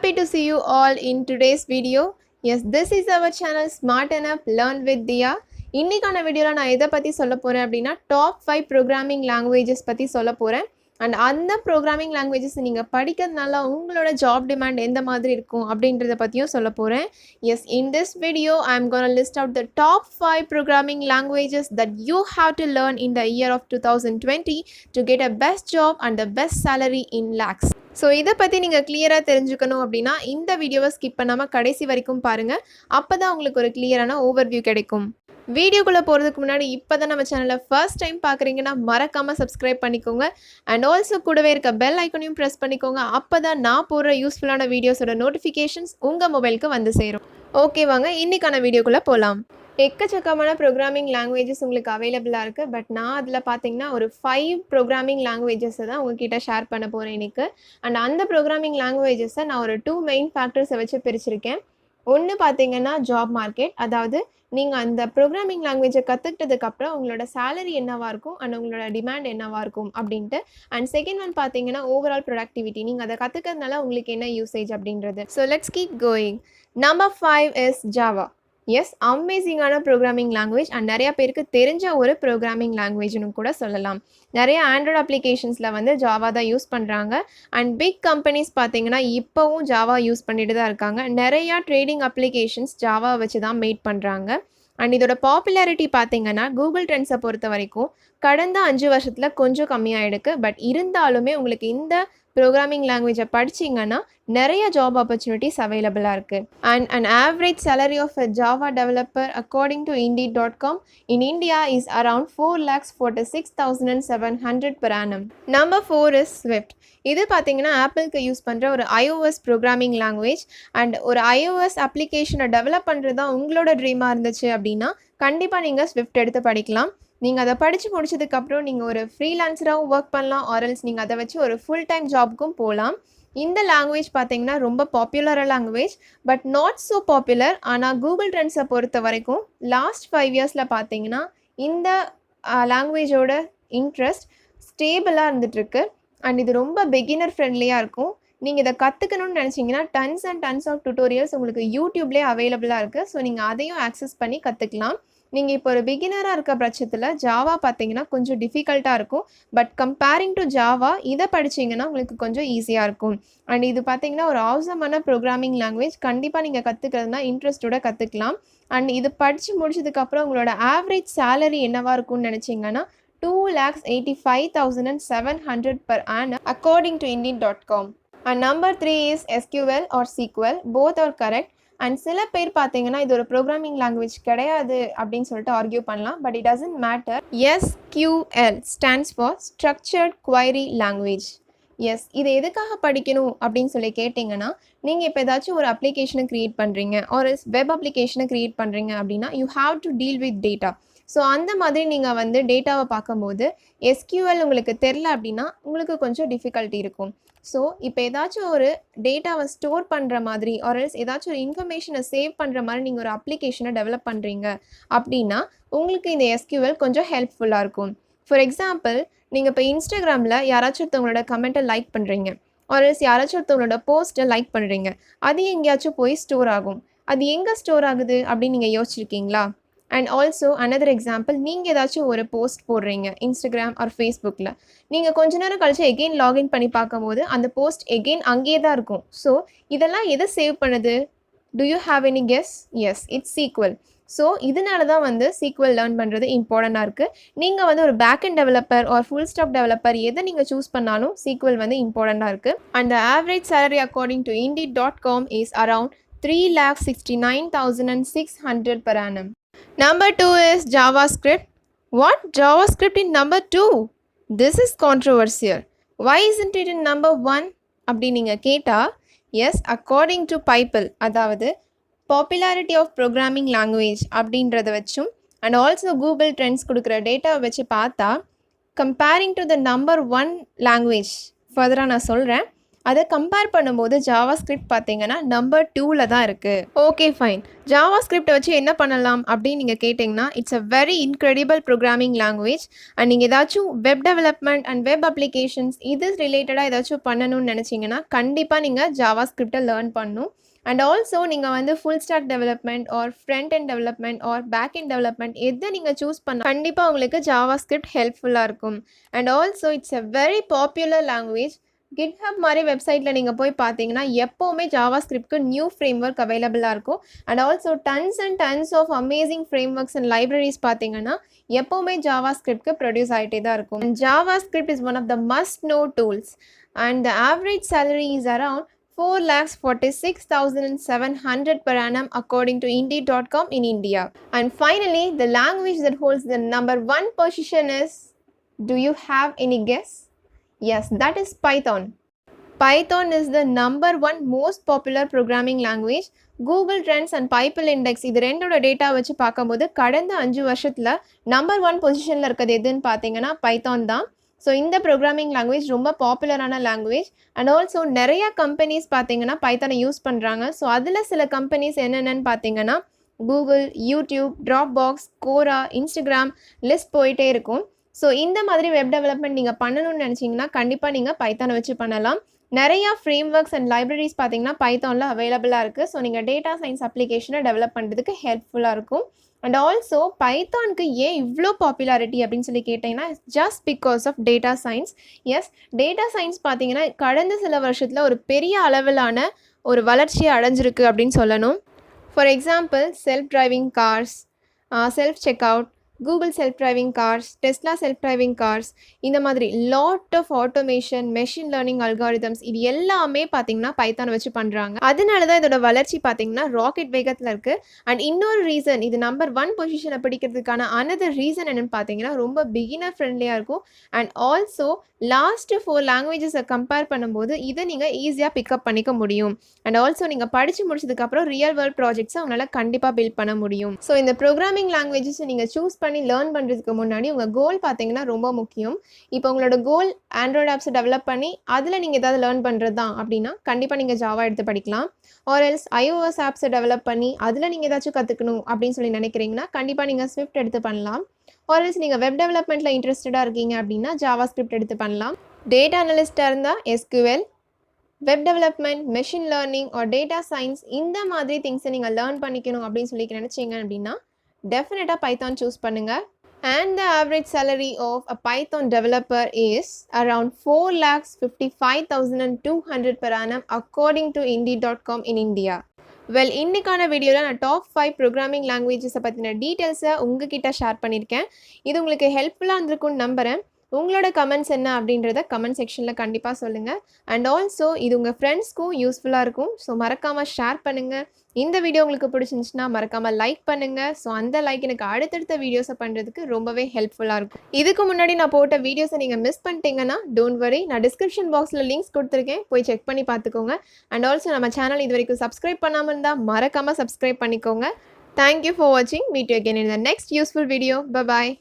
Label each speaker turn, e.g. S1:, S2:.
S1: Happy to see you all in today's video. Yes, this is our channel Smarten Up, Learn with Dhiya. இன்னைக்கான வீடியோல நான் எதை பத்தி சொல்ல போறேன் அப்படின்னா டாப் 5 ப்ரோக்ராமிங் லாங்குவேஜஸ் பத்தி சொல்ல போறேன். அண்ட் அந்த ப்ரோக்ராமிங் லாங்குவேஜஸ் நீங்கள் படிக்கிறதுனால உங்களோட ஜாப் டிமாண்ட் எந்த மாதிரி இருக்கும் அப்படின்றத பற்றியும் சொல்ல போகிறேன். Yes, in this video I am gonna list out the top 5 programming languages that you have to learn in the year of 2020 to get a best job and the best salary in lakhs. So இதை பற்றி நீங்கள் கிளியராக தெரிஞ்சுக்கணும் அப்படின்னா இந்த வீடியோவை skip பண்ணாமல் கடைசி வரைக்கும் பாருங்கள். அப்போ தான் உங்களுக்கு ஒரு கிளியரான ஓவர்வியூ கிடைக்கும். வீடியோக்குள்ளே போகிறதுக்கு முன்னாடி இப்போ தான் நம்ம சேனலில் ஃபர்ஸ்ட் டைம் பார்க்குறீங்கன்னா மறக்காமல் சப்ஸ்கிரைப் பண்ணிக்கோங்க. அண்ட் ஆல்சோ கூடவே இருக்க பெல் ஐக்கனையும் ப்ரெஸ் பண்ணிக்கோங்க. அப்போ தான் நான் போடுற யூஸ்ஃபுல்லான வீடியோஸோட நோட்டிஃபிகேஷன்ஸ் உங்கள் மொபைலுக்கு வந்து சேரும். ஓகே, வாங்க இன்றைக்கான வீடியோக்குள்ளே போகலாம். எக்கச்சக்கமான ப்ரோக்ராமிங் லாங்குவேஜஸ் உங்களுக்கு அவைலபிளாக இருக்குது. பட் நான் அதில் பார்த்தீங்கன்னா ஒரு 5 ப்ரோக்ராமிங் லாங்குவேஜஸை தான் உங்ககிட்ட ஷேர் பண்ண போகிறேன் இன்றைக்கு. அண்ட் அந்த ப்ரோக்ராமிங் லாங்குவேஜஸை நான் ஒரு 2 மெயின் ஃபேக்டர்ஸை வச்சு பிரிச்சிருக்கேன். ஒன்று பார்த்தீங்கன்னா ஜாப் மார்க்கெட், அதாவது நீங்கள் அந்த ப்ரோக்ராமிங் லாங்குவேஜை கற்றுக்கிட்டதுக்கப்புறம் உங்களோட சேலரி என்னவாக இருக்கும் அண்ட் உங்களோட டிமாண்ட் என்னவாக இருக்கும் அப்படின்ட்டு. அண்ட் செகண்ட் ஒன் பார்த்தீங்கன்னா ஓவரால் ப்ரொடக்டிவிட்டி, நீங்கள் அதை கற்றுக்கிறதுனால உங்களுக்கு என்ன யூசேஜ் அப்படின்றது. So let's keep going. Number 5 is Java. Yes, அமேசிங்கான ப்ரோக்ராமிங் லாங்குவேஜ் அண்ட் நிறையா பேருக்கு தெரிஞ்ச ஒரு ப்ரோக்ராமிங் லாங்குவேஜ்னு கூட சொல்லலாம். நிறைய ஆண்ட்ராய்டு அப்ளிகேஷன்ஸில் வந்து ஜாவா தான் யூஸ் பண்ணுறாங்க. அண்ட் பிக் கம்பெனிஸ் பார்த்தீங்கன்னா இப்போவும் ஜாவா யூஸ் பண்ணிட்டு தான் இருக்காங்க. நிறையா ட்ரேடிங் அப்ளிகேஷன்ஸ் ஜாவா வச்சு தான் மேட் பண்ணுறாங்க. அண்ட் இதோட பாப்புலாரிட்டி பார்த்தீங்கன்னா கூகுள் ட்ரெண்ட்ஸை பொறுத்த வரைக்கும் கடந்த 5 வருஷத்தில் கொஞ்சம் கம்மியாகிடுக்கு. பட் இருந்தாலுமே உங்களுக்கு இந்த ப்ரோக்ராமிங் லாங்குவேஜை படிச்சிங்கன்னா நிறைய ஜாப் ஆப்பர்ச்சுனிட்டிஸ் அவைலபிளாக இருக்குது. And an average salary of a Java developer according to indeed.com in India is around 4,46,700 per annum. Number 4 is Swift. இது பார்த்தீங்கன்னா ஆப்பிளுக்கு யூஸ் பண்ணுற ஒரு iOS ப்ரோக்ராமிங் லாங்குவேஜ். அண்ட் ஒரு iOS அப்ளிகேஷனை டெவலப் பண்ணுறது தான் உங்களோட ட்ரீமாக இருந்துச்சு அப்படின்னா கண்டிப்பாக நீங்கள் ஸ்விஃப்ட் எடுத்து படிக்கலாம். நீங்கள் அதை படித்து முடிச்சதுக்கப்புறம் நீங்கள் ஒரு ஃப்ரீலான்சராகவும் ஒர்க் பண்ணலாம், ஆர்எல்ஸ் நீங்கள் அதை வச்சு ஒரு ஃபுல் டைம் ஜாப்க்கும் போகலாம். இந்த லாங்குவேஜ் பார்த்தீங்கன்னா ரொம்ப பாப்புலரான language, but not so popular. ஆனால் கூகுள் ட்ரெண்ட்ஸை பொறுத்த வரைக்கும் லாஸ்ட் 5 இயர்ஸில் பார்த்தீங்கன்னா இந்த லாங்குவேஜோட இன்ட்ரெஸ்ட் ஸ்டேபிளாக இருந்துகிட்ருக்கு. அண்ட் இது ரொம்ப பிகினர் ஃப்ரெண்ட்லியாக இருக்கும். நீங்கள் இதை கற்றுக்கணும்னு நினச்சிங்கன்னா tons and tons of tutorials உங்களுக்கு யூடியூப்லேயே அவைலபிளாக இருக்குது. ஸோ நீங்கள் அதையும் ஆக்சஸ் பண்ணி கற்றுக்கலாம். நீங்கள் இப்போ ஒரு பிகினராக இருக்க பட்சத்தில் ஜாவா பார்த்தீங்கன்னா கொஞ்சம் டிஃபிகல்ட்டாக இருக்கும். பட் கம்பேரிங் டு ஜாவா இதை படிச்சிங்கன்னா உங்களுக்கு கொஞ்சம் ஈஸியாக இருக்கும். அண்ட் இது பார்த்தீங்கன்னா ஒரு ஆசமான ப்ரோக்ராமிங் லாங்குவேஜ். கண்டிப்பாக நீங்கள் கற்றுக்கிறதுனா இன்ட்ரெஸ்ட்டோட கற்றுக்கலாம். அண்ட் இது படித்து முடிச்சதுக்கப்புறம் உங்களோட ஆவரேஜ் சேலரி என்னவாக இருக்கும்னு நினச்சிங்கன்னா 2,85,700 per annum according to indeed.com. And number 3 is SQL or SQL. Both are correct. And சில பேர் பார்த்தீங்கன்னா இது ஒரு ப்ரோக்ராமிங் லாங்குவேஜ் கிடையாது அப்படின்னு சொல்லிட்டு ஆர்கியூ பண்ணலாம். But it doesn't matter. SQL stands for structured query language. Yes, இதை எதுக்காக படிக்கணும் அப்படின்னு சொல்லி கேட்டிங்கன்னா, நீங்கள் இப்போ ஏதாச்சும் ஒரு அப்ளிகேஷனை க்ரியேட் பண்ணுறீங்க ஒரு வெப் அப்ளிகேஷனை க்ரியேட் பண்ணுறீங்க அப்படின்னா you have to deal with data. So அந்த மாதிரி நீங்கள் வந்து டேட்டாவை பார்க்கும்போது SQL உங்களுக்கு தெரில அப்படின்னா உங்களுக்கு கொஞ்சம் டிஃபிகல்ட்டி இருக்கும். ஸோ இப்போ ஏதாச்சும் ஒரு டேட்டாவை ஸ்டோர் பண்ணுற மாதிரி ஆர்எல்ஸ் ஏதாச்சும் ஒரு இன்ஃபர்மேஷனை சேவ் பண்ணுற மாதிரி நீங்கள் ஒரு அப்ளிகேஷனை டெவலப் பண்ணுறீங்க அப்படின்னா உங்களுக்கு இந்த SQL கொஞ்சம் ஹெல்ப்ஃபுல்லாக இருக்கும். ஃபார் எக்ஸாம்பிள், நீங்கள் இப்போ இன்ஸ்டாகிராமில் யாராச்சும் ஒருத்தவங்களோட கமெண்ட்டை லைக் பண்ணுறீங்க ஆர்எல்ஸ் யாராச்சும் ஒருத்தவங்களோட போஸ்ட்டை லைக் பண்ணுறீங்க. அது எங்கேயாச்சும் போய் ஸ்டோர் ஆகும். அது எங்கே ஸ்டோர் ஆகுது அப்படின்னு நீங்கள் யோசிச்சிருக்கீங்களா? அண்ட் ஆல்சோ அனதர் எக்ஸாம்பிள், நீங்கள் ஏதாச்சும் ஒரு போஸ்ட் போடுறீங்க இன்ஸ்டாகிராம் ஆர் ஃபேஸ்புக்கில். நீங்கள் கொஞ்ச நேரம் கழிச்சு எகெயின் லாகின் பண்ணி பார்க்கும்போது அந்த போஸ்ட் எகெயின் அங்கேயே தான் இருக்கும். ஸோ இதெல்லாம் எதை சேவ் பண்ணுது? Do you have any guess? Yes, it's SQL. So இதனால தான் வந்து SQL லேர்ன் பண்ணுறது இம்பார்ட்டண்ட்டாக இருக்குது. நீங்கள் வந்து ஒரு backend developer R full stock developer எதை நீங்கள் சூஸ் பண்ணாலும் SQL வந்து இம்பார்ட்டண்ட்டாக இருக்குது. And average salary according to indeed.com is around 3,69,600 per annum. Number 2 is JavaScript. What? JavaScript in number 2? This is controversial. Why isn't it in number 1? அப்படி நீங்கள் கேட்டால், S, according to பைப்பிள், அதாவது பாப்புலாரிட்டி ஆஃப் ப்ரோக்ராமிங் லாங்குவேஜ் அப்படின்றத வச்சும் and also Google trends கொடுக்குற டேட்டாவை வச்சு பார்த்தா comparing to the number 1 language ஃபர்தராக நான் சொல்கிறேன். அதை கம்பேர் பண்ணும்போது JavaScript பார்த்தீங்கன்னா நம்பர் 2ல தான் இருக்குது. Okay fine. JavaScript வச்சு என்ன பண்ணலாம் அப்படின்னு நீங்கள் கேட்டிங்கன்னா, it's a very incredible programming language. And நீங்கள் ஏதாச்சும் web development and web applications இது ரிலேட்டடாக ஏதாச்சும் பண்ணணும்னு நினச்சிங்கன்னா கண்டிப்பாக நீங்கள் JavaScript-ஐ லேர்ன் பண்ணணும். அண்ட் ஆல்சோ நீங்கள் வந்து full stack development or front end development or back end development எதை நீங்கள் சூஸ் பண்ண கண்டிப்பாக உங்களுக்கு JavaScript ஹெல்ப்ஃபுல்லாக இருக்கும். And also it's a very popular language. GitHub மாதிரி வெப்சைட்டில் நீங்கள் போய் பார்த்தீங்கன்னா எப்போவுமே JavaScriptக்கு நியூ ஃப்ரேம்ஒர்க் அவைலபிளாக இருக்கும். And also tons and tons of amazing frameworks and libraries பார்த்தீங்கன்னா எப்போவுமே JavaScriptக்கு ப்ரொடியூஸ் ஆகிட்டே தான் இருக்கும். And JavaScript is one of the must know tools and the average salary is around 4,46,700 per annum according to Indeed.com in India. And finally, the language that holds the number 1 position is, do you have any guess? Yes, that is Python. Python is the number 1 most popular programming language. Google Trends and People Index இது ரெண்டோட data வச்சு பார்க்கும்போது கடந்த 5 வருஷத்தில் number 1 பொசிஷனில் இருக்கிறது எதுன்னு பார்த்தீங்கன்னா பைத்தான் தான். ஸோ இந்த ப்ரோக்ராமிங் லாங்குவேஜ் ரொம்ப பாப்புலரான லாங்குவேஜ். அண்ட் ஆல்சோ நிறையா கம்பெனிஸ் பார்த்தீங்கன்னா பைத்தானை யூஸ் பண்ணுறாங்க. ஸோ அதில் சில கம்பெனிஸ் என்னென்னு பார்த்தீங்கன்னா கூகுள், யூடியூப், ட்ராப்பாக்ஸ், கோரா, இன்ஸ்டாகிராம் லிஸ்ட் போயிட்டே இருக்கும். ஸோ இந்த மாதிரி வெப் டெவலப்மெண்ட் நீங்கள் பண்ணணும்னு நினச்சிங்கன்னா கண்டிப்பாக நீங்கள் பைத்தானை வச்சு பண்ணலாம். நிறையா ஃப்ரேம்ஒர்க்ஸ் அண்ட் லைப்ரரிஸ் பார்த்தீங்கன்னா பைத்தானில் அவைலபிளாக இருக்குது. ஸோ நீங்கள் டேட்டா சயின்ஸ் அப்ளிகேஷனை டெவலப் பண்ணுறதுக்கு ஹெல்ப்ஃபுல்லாக இருக்கும். அண்ட் ஆல்சோ பைத்தானுக்கு ஏன் இவ்வளோ பாப்புலாரிட்டி அப்படின்னு சொல்லி கேட்டிங்கன்னா just because of data science. Yes, data science பார்த்தீங்கன்னா கடந்த சில வருஷத்தில் ஒரு பெரிய அளவிலான ஒரு வளர்ச்சியை அடைஞ்சிருக்கு அப்படின்னு சொல்லணும். For example self driving cars, self check out, Google self driving cars, Tesla self driving cars, இந்த மாதிரி lot of automation, machine learning algorithms இது எல்லாமே பார்த்தீங்கன்னா பைத்தானை வச்சு பண்ணுறாங்க. அதனால தான் இதோட வளர்ச்சி பார்த்தீங்கன்னா ராக்கெட் வேகத்தில் இருக்குது. அண்ட் இன்னொரு ரீசன் இது நம்பர் 1 பொசிஷனை பிடிக்கிறதுக்கான அனதர் ரீசன் என்னென்னு பார்த்தீங்கன்னா ரொம்ப பிகினர் ஃப்ரெண்ட்லியாக இருக்கும். அண்ட் ஆல்சோ லாஸ்ட்டு 4 லாங்குவேஜஸை கம்பேர் பண்ணும்போது இதை நீங்கள் ஈஸியாக பிக்கப் பண்ணிக்க முடியும். அண்ட் ஆல்சோ நீங்கள் படித்து முடிச்சதுக்கப்புறம் ரியல் வேர்ல்ட் ப்ராஜெக்ட்ஸை உங்களால் கண்டிப்பாக பில்ட் பண்ண முடியும். ஸோ இந்த ப்ரோக்ராமிங் லாங்குவேஜஸை நீங்கள் சூஸ் பண்ணி லேர்ன் பண்ணுறதுக்கு முன்னாடி உங்கள் கோல் பார்த்தீங்கன்னா ரொம்ப முக்கியம். இப்போ உங்களோட கோல் ஆண்ட்ராய்டு ஆப்ஸை டெவலப் பண்ணி அதில் நீங்கள் ஏதாவது லேர்ன் பண்ணுறது தான் அப்படின்னா கண்டிப்பாக நீங்கள் ஜாவா எடுத்து படிக்கலாம். ஆர் எல்ஸ் iOS ஆப்ஸை டெவலப் பண்ணி அதில் நீங்கள் ஏதாச்சும் கற்றுக்கணும் அப்படின்னு சொல்லி நினைக்கிறீங்கன்னா கண்டிப்பாக நீங்கள் ஸ்விஃப்ட் எடுத்து பண்ணலாம். ஆர் எல்ஸ் நீங்கள் வெப் டெவலப்மெண்ட்டில் இன்ட்ரெஸ்டடாக இருக்கீங்க அப்படின்னா JavaScript எடுத்து பண்ணலாம். டேட்டா அனலிஸ்ட்டாக இருந்தால் SQL, web development, machine learning or data science இந்த மாதிரி திங்ஸை நீங்கள் லேர்ன் பண்ணிக்கணும் அப்படின்னு சொல்லி நினச்சிங்க அப்படின்னா டெஃபினட்டாக பைத்தான் சூஸ் பண்ணுங்கள். And the average salary of a Python developer is around 4,55,200 per annum according to Indeed.com in India. Well, இன்னைக்கான வீடியோவில் நான் டாப் 5 ப்ரோக்ராமிங் லாங்குவேஜஸை பற்றின டீட்டெயில்ஸை உங்ககிட்ட ஷேர் பண்ணியிருக்கேன். இது உங்களுக்கு ஹெல்ப்ஃபுல்லாக இருந்திருக்கும்னு நம்புகிறேன். உங்களோட கமெண்ட்ஸ் என்ன அப்படின்றத கமெண்ட் செக்ஷனில் கண்டிப்பாக சொல்லுங்கள். அண்ட் ஆல்சோ இது உங்கள் ஃப்ரெண்ட்ஸ்க்கும் யூஸ்ஃபுல்லாக இருக்கும். ஸோ மறக்காமல் ஷேர் பண்ணுங்கள். இந்த வீடியோ உங்களுக்கு பிடிச்சிருந்துச்சுன்னா மறக்காமல் லைக் பண்ணுங்கள். ஸோ அந்த லைக் எனக்கு அடுத்தடுத்த வீடியோஸை பண்ணுறதுக்கு ரொம்பவே ஹெல்ப்ஃபுல்லாக இருக்கும். இதுக்கு முன்னாடி நான் போட்ட வீடியோஸை நீங்கள் மிஸ் பண்ணிட்டீங்கன்னா டோன்ட் வரி, நான் டிஸ்கிரிப்ஷன் பாக்ஸில் லிங்க்ஸ் கொடுத்துருக்கேன், போய் செக் பண்ணி பார்த்துக்கோங்க. அண்ட் ஆல்சோ நம்ம சேனல் இது வரைக்கும் சப்ஸ்கிரைப் பண்ணாமல் இருந்தால் மறக்காமல் சப்ஸ்கிரைப் பண்ணிக்கோங்க. தேங்க்யூ ஃபார் வாட்சிங். Meet you again in the next useful video. Bye bye.